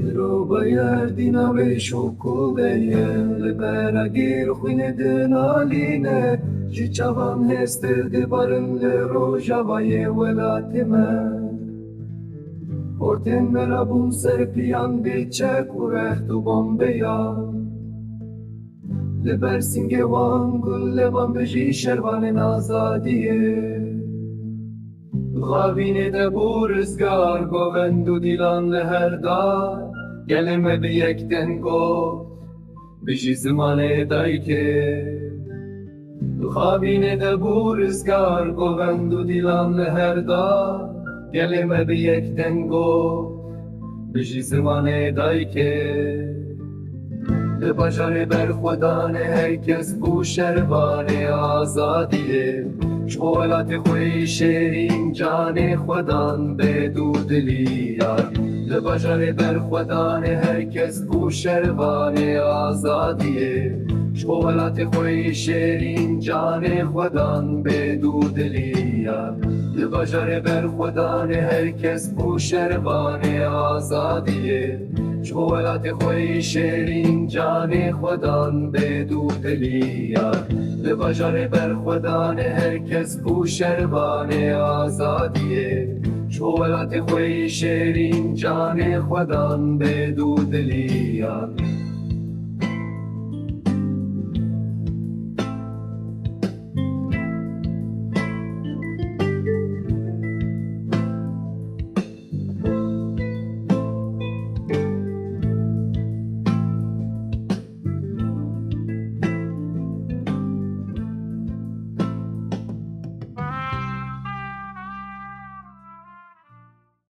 رو باید نوشو کوبه لبرگیر خوین دنالینه جی چوام هستر دیبارن لروژاوای ولات من Orten merabun serpiyan biçek urehtu bombeya Le bersinge vangul le bambeji şervanen azadiye Gavine de bu rızgar govendu dilan le her dar Geleme bir yekten go Biji zimane dayke Gavine de bu rızgar govendu dilan le her dar Geleme bir yekten go Biji zimane dayke Le bajare ber خودانه herkes bu şervane azadiye شغلات خوی شیرین جان خودان بدو دلی یار لبجر بر خودان هر کس بو شروان آزادیه شغلات خوی شیرین جان خودان بدو دلی یار لبجر بر خودان هر کس بو شروان آزادیه شغلات خوی شیرین جان خودان بدو دلی یار لبجر بر خودان هر کس بو شروان آزادیه شغلات خوی شیرین جان خودان بدو دلی یار